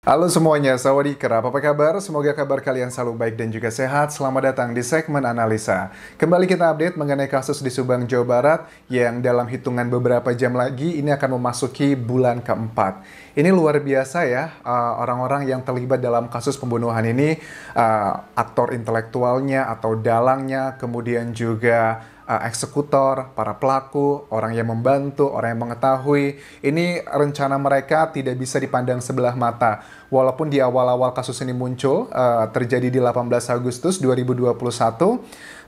Halo semuanya, sawadee-krap. Apa kabar? Semoga kabar kalian selalu baik dan juga sehat. Selamat datang di segmen analisa. Kembali kita update mengenai kasus di Subang, Jawa Barat yang dalam hitungan beberapa jam lagi ini akan memasuki bulan keempat. Ini luar biasa ya, orang-orang yang terlibat dalam kasus pembunuhan ini, aktor intelektualnya atau dalangnya, kemudian juga eksekutor, para pelaku, orang yang membantu, orang yang mengetahui. Ini rencana mereka tidak bisa dipandang sebelah mata. Walaupun di awal-awal kasus ini muncul, terjadi di 18 Agustus 2021,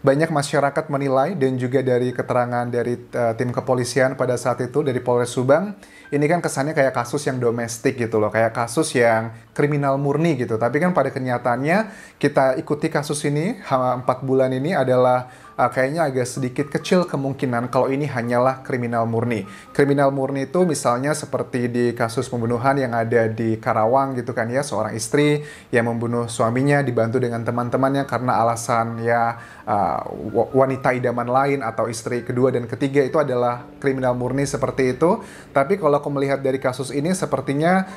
banyak masyarakat menilai dan juga dari keterangan dari tim kepolisian pada saat itu dari Polres Subang, ini kan kesannya kayak kasus yang domestik gitu loh, kayak kasus yang kriminal murni gitu. Tapi kan pada kenyataannya kita ikuti kasus ini 4 bulan ini adalah kayaknya agak sedikit kecil kemungkinan kalau ini hanyalah kriminal murni. Kriminal murni itu misalnya seperti di kasus pembunuhan yang ada di Karawang gitu kan ya, seorang istri yang membunuh suaminya dibantu dengan teman-temannya karena alasan ya wanita idaman lain atau istri kedua dan ketiga, itu adalah kriminal murni seperti itu. Tapi kalau aku melihat dari kasus ini sepertinya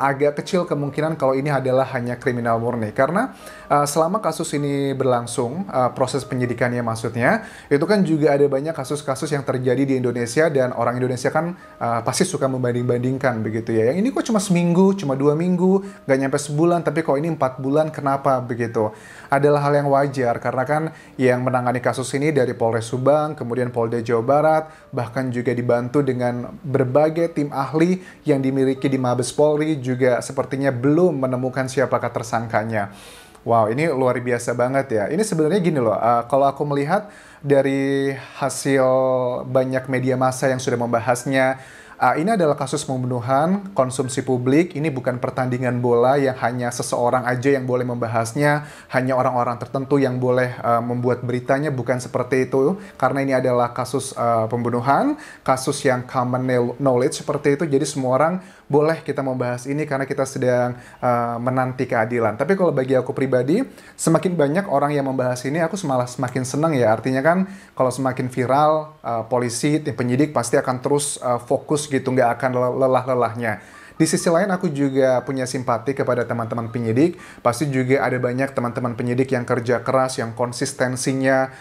agak kecil kemungkinan kalau ini adalah hanya kriminal murni karena selama kasus ini berlangsung, proses penyidikannya maksudnya, itu kan juga ada banyak kasus-kasus yang terjadi di Indonesia dan orang Indonesia kan pasti suka membanding-bandingkan begitu ya. Yang ini kok cuma seminggu, cuma 2 minggu, nggak nyampe sebulan, tapi kok ini 4 bulan, kenapa begitu? Adalah hal yang wajar karena kan yang menangani kasus ini dari Polres Subang, kemudian Polda Jawa Barat, bahkan juga dibantu dengan berbagai tim ahli yang dimiliki di Mabes Polri juga sepertinya belum menemukan siapakah tersangkanya. Wow, ini luar biasa banget ya. Ini sebenarnya gini loh, kalau aku melihat dari hasil banyak media massa yang sudah membahasnya, ini adalah kasus pembunuhan, konsumsi publik. Ini bukan pertandingan bola yang hanya seseorang aja yang boleh membahasnya, hanya orang-orang tertentu yang boleh membuat beritanya, bukan seperti itu. Karena ini adalah kasus pembunuhan, kasus yang common knowledge seperti itu. Jadi semua orang boleh kita membahas ini karena kita sedang menanti keadilan. Tapi kalau bagi aku pribadi, semakin banyak orang yang membahas ini, aku malah semakin senang ya. Artinya kan kalau semakin viral, polisi, tim penyidik pasti akan terus fokus gitu, nggak akan lelah-lelahnya. Di sisi lain aku juga punya simpati kepada teman-teman penyidik. Pasti juga ada banyak teman-teman penyidik yang kerja keras, yang konsistensinya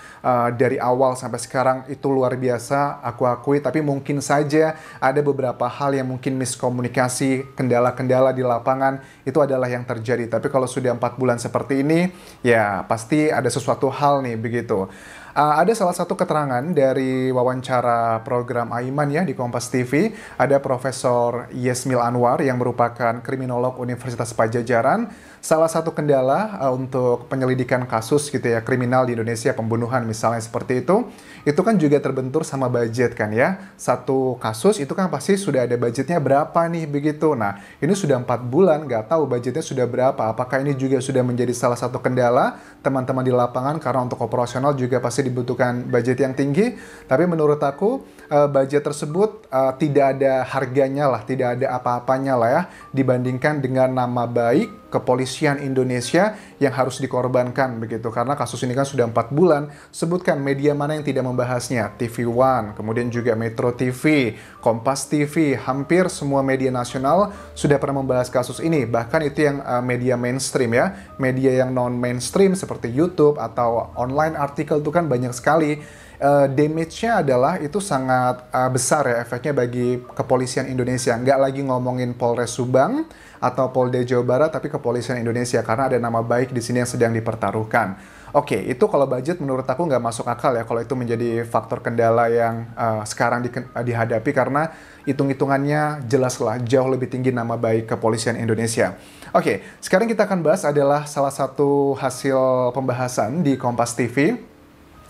dari awal sampai sekarang itu luar biasa, aku akui. Tapi mungkin saja ada beberapa hal yang mungkin miskomunikasi, kendala-kendala di lapangan, itu adalah yang terjadi. Tapi kalau sudah 4 bulan seperti ini, ya pasti ada sesuatu hal nih begitu. Ada salah satu keterangan dari wawancara program Aiman ya di Kompas TV. Ada Profesor Yesmil Anwar yang merupakan kriminolog Universitas Padjadjaran. Salah satu kendala untuk penyelidikan kasus gitu ya, kriminal di Indonesia, pembunuhan misalnya seperti itu kan juga terbentur sama budget kan ya. Satu kasus itu kan pasti sudah ada budgetnya berapa nih begitu. Nah, ini sudah 4 bulan, nggak tahu budgetnya sudah berapa. Apakah ini juga sudah menjadi salah satu kendala teman-teman di lapangan karena untuk operasional juga pasti dibutuhkan budget yang tinggi. Tapi menurut aku budget tersebut tidak ada harganya lah, tidak ada apa-apanya lah ya dibandingkan dengan nama baik kepolisian Indonesia yang harus dikorbankan begitu. Karena kasus ini kan sudah 4 bulan, sebutkan media mana yang tidak membahasnya. TV One, kemudian juga Metro TV, Kompas TV, hampir semua media nasional sudah pernah membahas kasus ini. Bahkan itu yang media mainstream ya, media yang non-mainstream seperti YouTube atau online artikel itu kan banyak sekali. Damage-nya adalah itu sangat besar ya efeknya bagi kepolisian Indonesia. Nggak lagi ngomongin Polres Subang atau Polda Jawa Barat, tapi kepolisian Indonesia karena ada nama baik di sini yang sedang dipertaruhkan. Oke, itu kalau budget menurut aku nggak masuk akal ya kalau itu menjadi faktor kendala yang sekarang dihadapi karena hitung-hitungannya jelaslah jauh lebih tinggi nama baik kepolisian Indonesia. Oke, sekarang kita akan bahas adalah salah satu hasil pembahasan di Kompas TV.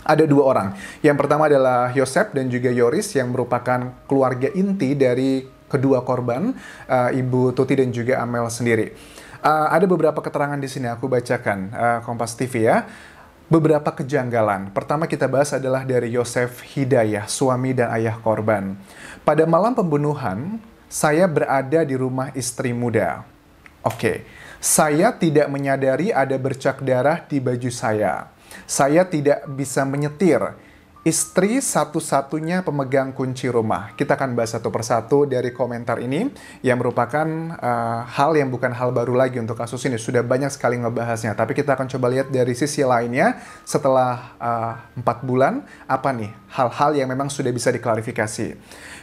Ada 2 orang. Yang pertama adalah Yosep dan juga Yoris yang merupakan keluarga inti dari kedua korban, Ibu Tuti dan juga Amel sendiri. Ada beberapa keterangan di sini aku bacakan Kompas TV ya. Beberapa kejanggalan. Pertama kita bahas adalah dari Yosef Hidayah, suami dan ayah korban. Pada malam pembunuhan, saya berada di rumah istri muda. Oke, saya tidak menyadari ada bercak darah di baju saya. Saya tidak bisa menyetir. Istri satu-satunya pemegang kunci rumah. Kita akan bahas satu persatu dari komentar ini yang merupakan hal yang bukan hal baru lagi untuk kasus ini. Sudah banyak sekali ngebahasnya, tapi kita akan coba lihat dari sisi lainnya setelah 4 bulan, apa nih hal-hal yang memang sudah bisa diklarifikasi.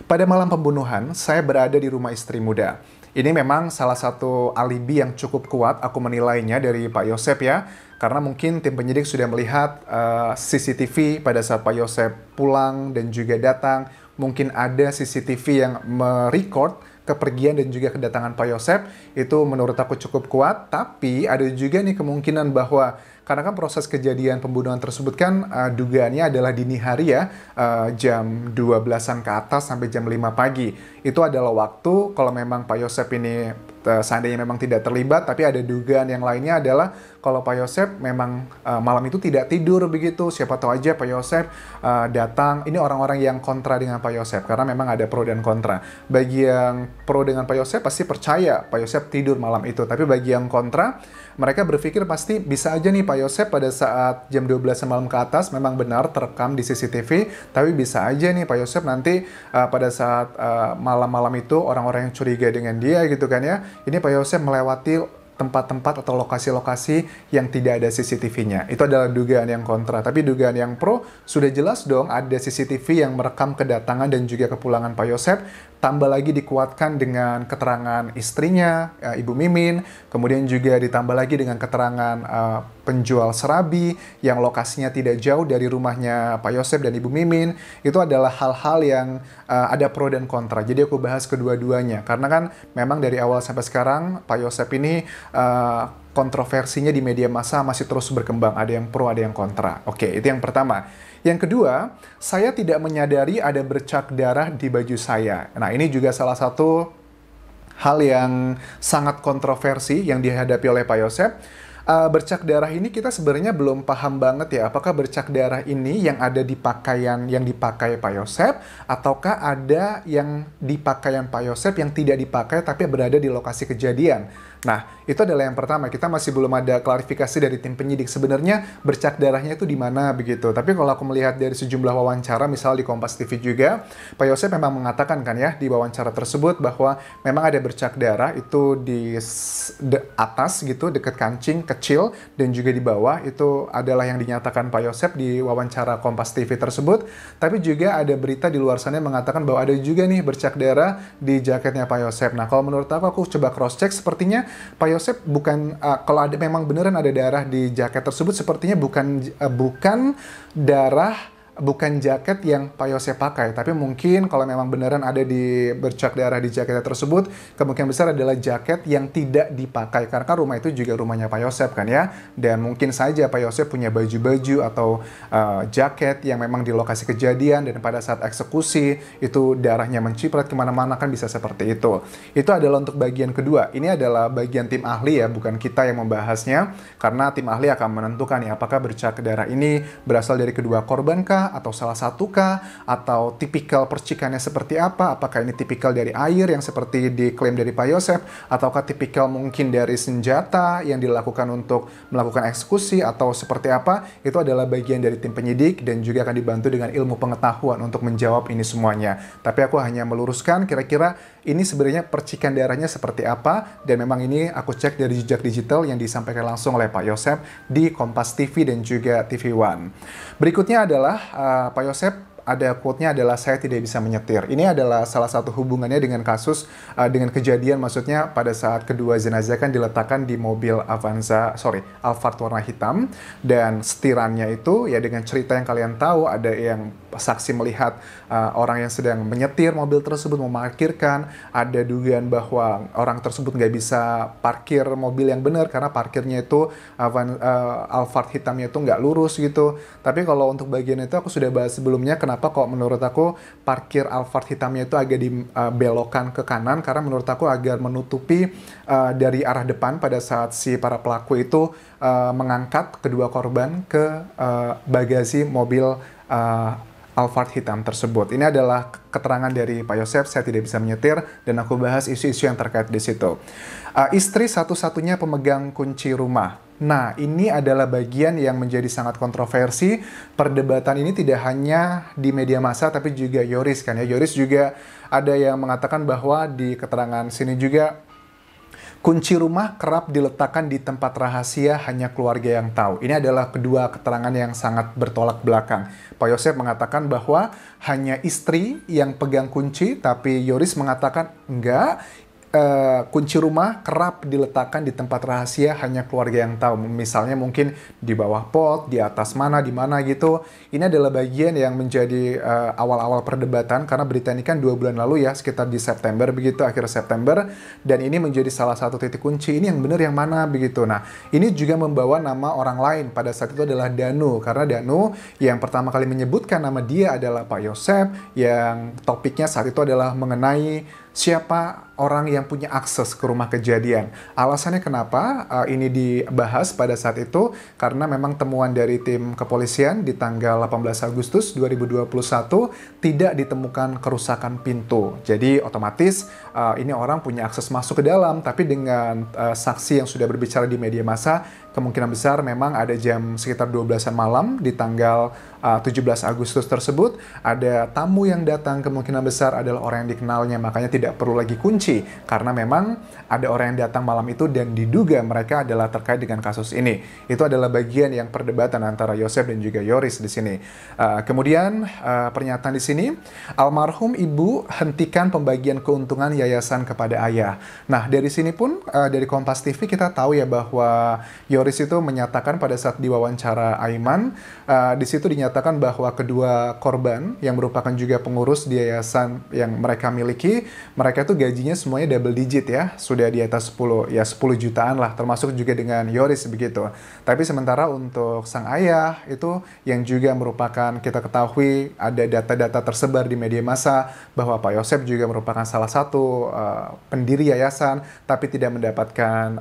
Pada malam pembunuhan, saya berada di rumah istri muda. Ini memang salah satu alibi yang cukup kuat aku menilainya dari Pak Yosep ya. Karena mungkin tim penyidik sudah melihat CCTV pada saat Pak Yosep pulang dan juga datang. Mungkin ada CCTV yang merecord kepergian dan juga kedatangan Pak Yosep. Itu menurut aku cukup kuat. Tapi ada juga nih kemungkinan bahwa karena kan proses kejadian pembunuhan tersebut kan dugaannya adalah dini hari ya, jam 12-an ke atas sampai jam 5 pagi. Itu adalah waktu kalau memang Pak Yosep ini seandainya memang tidak terlibat, tapi ada dugaan yang lainnya adalah kalau Pak Yosep memang malam itu tidak tidur begitu, siapa tahu aja Pak Yosep datang, ini orang-orang yang kontra dengan Pak Yosep, karena memang ada pro dan kontra. Bagi yang pro dengan Pak Yosep pasti percaya Pak Yosep tidur malam itu, tapi bagi yang kontra, mereka berpikir pasti bisa aja nih Pak Yosep pada saat jam 12 malam ke atas memang benar terekam di CCTV, tapi bisa aja nih Pak Yosep nanti pada saat malam-malam itu orang-orang yang curiga dengan dia gitu kan ya, ini Pak Yosep melewati tempat-tempat atau lokasi-lokasi yang tidak ada CCTV-nya. Itu adalah dugaan yang kontra. Tapi dugaan yang pro, sudah jelas dong ada CCTV yang merekam kedatangan dan juga kepulangan Pak Yosep. Tambah lagi dikuatkan dengan keterangan istrinya, Ibu Mimin. Kemudian juga ditambah lagi dengan keterangan penjual serabi yang lokasinya tidak jauh dari rumahnya Pak Yosep dan Ibu Mimin. Itu adalah hal-hal yang ada pro dan kontra. Jadi aku bahas kedua-duanya. Karena kan memang dari awal sampai sekarang Pak Yosep ini kontroversinya di media massa masih terus berkembang. Ada yang pro, ada yang kontra. Oke, itu yang pertama. Yang kedua, saya tidak menyadari ada bercak darah di baju saya. Nah, ini juga salah satu hal yang sangat kontroversi yang dihadapi oleh Pak Yosep. Bercak darah ini kita sebenarnya belum paham banget ya, apakah bercak darah ini yang ada di pakaian yang dipakai Pak Yosep, ataukah ada yang di pakaian Pak Yosep yang tidak dipakai tapi berada di lokasi kejadian. Nah, itu adalah yang pertama. Kita masih belum ada klarifikasi dari tim penyidik sebenarnya bercak darahnya itu di mana begitu. Tapi kalau aku melihat dari sejumlah wawancara, misal di Kompas TV juga, Pak Yosep memang mengatakan kan ya di wawancara tersebut bahwa memang ada bercak darah itu di atas gitu, dekat kancing kecil, dan juga di bawah. Itu adalah yang dinyatakan Pak Yosep di wawancara Kompas TV tersebut. Tapi juga ada berita di luar sana yang mengatakan bahwa ada juga nih bercak darah di jaketnya Pak Yosep. Nah, kalau menurut aku coba cross check, sepertinya Pak Yosep bukan, kalau ada memang beneran ada darah di jaket tersebut, sepertinya bukan darah, bukan jaket yang Pak Yosep pakai, tapi mungkin kalau memang beneran ada di bercak darah di jaketnya tersebut, kemungkinan besar adalah jaket yang tidak dipakai, karena kan rumah itu juga rumahnya Pak Yosep kan ya, dan mungkin saja Pak Yosep punya baju-baju atau jaket yang memang di lokasi kejadian, dan pada saat eksekusi itu darahnya menciprat kemana-mana, kan bisa seperti itu. Itu adalah untuk bagian kedua. Ini adalah bagian tim ahli ya, bukan kita yang membahasnya, karena tim ahli akan menentukan ya apakah bercak darah ini berasal dari kedua korban kah, atau salah satu kah, atau tipikal percikannya seperti apa, apakah ini tipikal dari air yang seperti diklaim dari Pak Yosep, ataukah tipikal mungkin dari senjata yang dilakukan untuk melakukan eksekusi, atau seperti apa. Itu adalah bagian dari tim penyidik dan juga akan dibantu dengan ilmu pengetahuan untuk menjawab ini semuanya. Tapi aku hanya meluruskan kira-kira ini sebenarnya percikan darahnya seperti apa, dan memang ini aku cek dari jejak digital yang disampaikan langsung oleh Pak Yosep di Kompas TV dan juga TV One. Berikutnya adalah Pak Yosep, ada quote-nya adalah saya tidak bisa menyetir. Ini adalah salah satu hubungannya dengan kasus, dengan kejadian, maksudnya pada saat kedua jenazah kan diletakkan di mobil Alphard warna hitam, dan setirannya itu ya dengan cerita yang kalian tahu, ada yang saksi melihat orang yang sedang menyetir mobil tersebut memarkirkan, ada dugaan bahwa orang tersebut nggak bisa parkir mobil yang benar karena parkirnya itu Alphard hitamnya itu nggak lurus gitu. Tapi kalau untuk bagian itu aku sudah bahas sebelumnya, kenapa kok menurut aku parkir Alphard hitamnya itu agak dibelokkan ke kanan, karena menurut aku agar menutupi dari arah depan pada saat si para pelaku itu mengangkat kedua korban ke bagasi mobil Alphard hitam tersebut. Ini adalah keterangan dari Pak Yosep, saya tidak bisa menyetir, dan aku bahas isu-isu yang terkait di situ. Istri satu-satunya pemegang kunci rumah. Nah, ini adalah bagian yang menjadi sangat kontroversi. Perdebatan ini tidak hanya di media massa, tapi juga Yoris kan ya. Yoris juga ada yang mengatakan bahwa di keterangan sini juga, kunci rumah kerap diletakkan di tempat rahasia hanya keluarga yang tahu. Ini adalah kedua keterangan yang sangat bertolak belakang. Pak Yosef mengatakan bahwa hanya istri yang pegang kunci, tapi Yoris mengatakan enggak. Kunci rumah kerap diletakkan di tempat rahasia hanya keluarga yang tahu. Misalnya mungkin di bawah pot, di atas mana, di mana gitu. Ini adalah bagian yang menjadi awal-awal perdebatan karena berita ini kan 2 bulan lalu ya, sekitar di September begitu, akhir September. Dan ini menjadi salah satu titik kunci. Ini yang benar yang mana begitu. Nah, ini juga membawa nama orang lain. Pada saat itu adalah Danu. Karena Danu yang pertama kali menyebutkan nama dia adalah Pak Yosef, yang topiknya saat itu adalah mengenai siapa orang yang punya akses ke rumah kejadian. Alasannya kenapa ini dibahas pada saat itu, karena memang temuan dari tim kepolisian di tanggal 18 Agustus 2021 tidak ditemukan kerusakan pintu. Jadi otomatis ini orang punya akses masuk ke dalam, tapi dengan saksi yang sudah berbicara di media massa, kemungkinan besar memang ada jam sekitar 12-an malam di tanggal 17 Agustus tersebut, ada tamu yang datang, kemungkinan besar adalah orang yang dikenalnya, makanya tidak perlu lagi kunci, karena memang ada orang yang datang malam itu dan diduga mereka adalah terkait dengan kasus ini. Itu adalah bagian yang perdebatan antara Yosef dan juga Yoris di sini. Kemudian pernyataan di sini, almarhum ibu hentikan pembagian keuntungan yayasan kepada ayah. Nah, dari sini pun dari Kompas TV kita tahu ya bahwa Yoris itu menyatakan pada saat diwawancara Aiman, di situ dinyatakan bahwa kedua korban yang merupakan juga pengurus di yayasan yang mereka miliki, mereka itu gajinya semuanya double digit ya, sudah di atas 10 jutaan lah, termasuk juga dengan Yoris begitu. Tapi sementara untuk sang ayah itu yang juga merupakan, kita ketahui ada data-data tersebar di media massa bahwa Pak Yosef juga merupakan salah satu pendiri yayasan, tapi tidak mendapatkan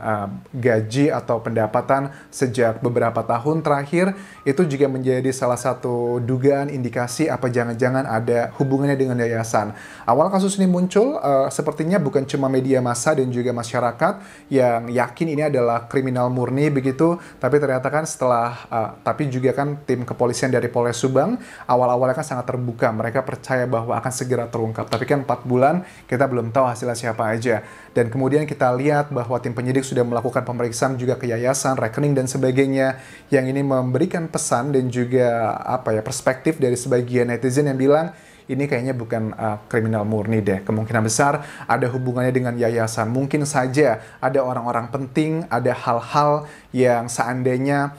gaji atau pendapatan sejak beberapa tahun terakhir. Itu juga menjadi salah satu dugaan indikasi apa jangan-jangan ada hubungannya dengan yayasan. Awal kasus ini muncul sepertinya bukan cuma media massa dan juga masyarakat yang yakin ini adalah kriminal murni begitu, tapi ternyata kan setelah tapi juga kan tim kepolisian dari Polres Subang awal-awalnya kan sangat terbuka, mereka percaya bahwa akan segera terungkap, tapi kan 4 bulan kita belum tahu hasilnya siapa aja. Dan kemudian kita lihat bahwa tim penyidik sudah melakukan pemeriksaan juga ke yayasan, rekening dan sebagainya, yang ini memberikan pesan dan juga perspektif dari sebagian netizen yang bilang ini kayaknya bukan kriminal murni deh. Kemungkinan besar ada hubungannya dengan yayasan. Mungkin saja ada orang-orang penting, ada hal-hal yang seandainya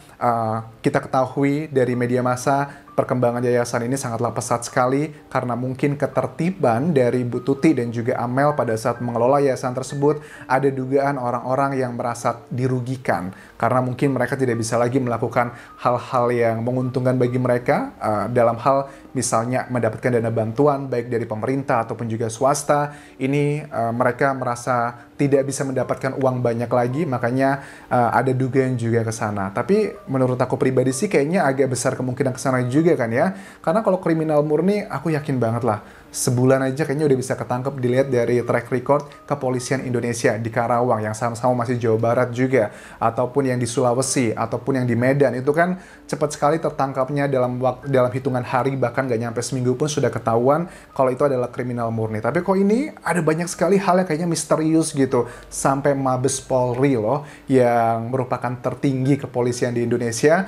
kita ketahui dari media massa, perkembangan yayasan ini sangatlah pesat sekali karena mungkin ketertiban dari Bu Tuti dan juga Amel pada saat mengelola yayasan tersebut, ada dugaan orang-orang yang merasa dirugikan karena mungkin mereka tidak bisa lagi melakukan hal-hal yang menguntungkan bagi mereka dalam hal misalnya mendapatkan dana bantuan baik dari pemerintah ataupun juga swasta. Ini mereka merasa tidak bisa mendapatkan uang banyak lagi, makanya ada dugaan juga ke sana. Tapi menurut aku pribadi sih kayaknya agak besar kemungkinan ke sana juga kan ya. Karena kalau kriminal murni aku yakin banget lah, sebulan aja kayaknya udah bisa ketangkep dilihat dari track record kepolisian Indonesia di Karawang yang sama-sama masih Jawa Barat juga, ataupun yang di Sulawesi, ataupun yang di Medan, itu kan cepat sekali tertangkapnya dalam hitungan hari, bahkan gak nyampe seminggu pun sudah ketahuan kalau itu adalah kriminal murni. Tapi kok ini ada banyak sekali hal yang kayaknya misterius gitu, sampai Mabes Polri loh yang merupakan tertinggi kepolisian di Indonesia,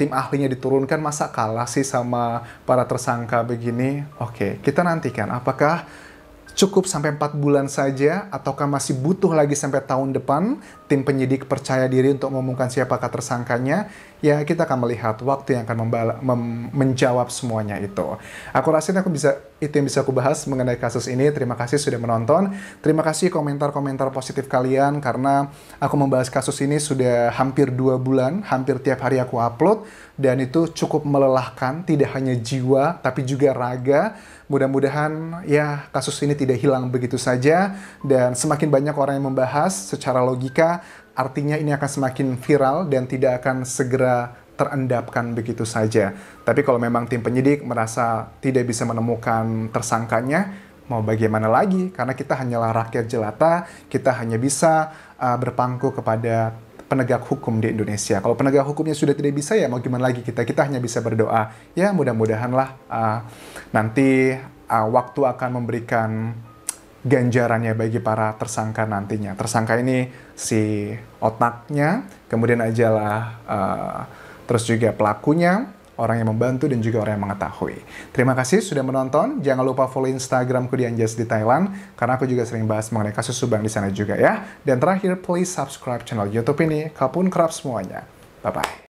tim ahlinya diturunkan, masa kalah sih sama para tersangka begini. Oke, kita nantikan apakah cukup sampai 4 bulan saja ataukah masih butuh lagi sampai tahun depan tim penyidik percaya diri untuk mengumumkan siapakah tersangkanya. Ya, kita akan melihat waktu yang akan menjawab semuanya itu. Aku rasa itu yang bisa aku bahas mengenai kasus ini. Terima kasih sudah menonton. Terima kasih komentar-komentar positif kalian karena aku membahas kasus ini sudah hampir 2 bulan, hampir tiap hari aku upload, dan itu cukup melelahkan, tidak hanya jiwa tapi juga raga. Mudah-mudahan ya kasus ini tidak hilang begitu saja, dan semakin banyak orang yang membahas secara logika, artinya ini akan semakin viral dan tidak akan segera terendapkan begitu saja. Tapi kalau memang tim penyidik merasa tidak bisa menemukan tersangkanya, mau bagaimana lagi? Karena kita hanyalah rakyat jelata, kita hanya bisa berpangku kepada penegak hukum di Indonesia. Kalau penegak hukumnya sudah tidak bisa, ya mau gimana lagi kita hanya bisa berdoa. Ya mudah-mudahanlah nanti waktu akan memberikan ganjarannya bagi para tersangka nantinya. Tersangka ini si otaknya, kemudian ajalah terus juga pelakunya, orang yang membantu, dan juga orang yang mengetahui. Terima kasih sudah menonton. Jangan lupa follow Instagramku di Anjas di Thailand, karena aku juga sering bahas mengenai kasus Subang di sana juga ya. Dan terakhir, please subscribe channel YouTube ini. Kapun kerap semuanya. Bye-bye.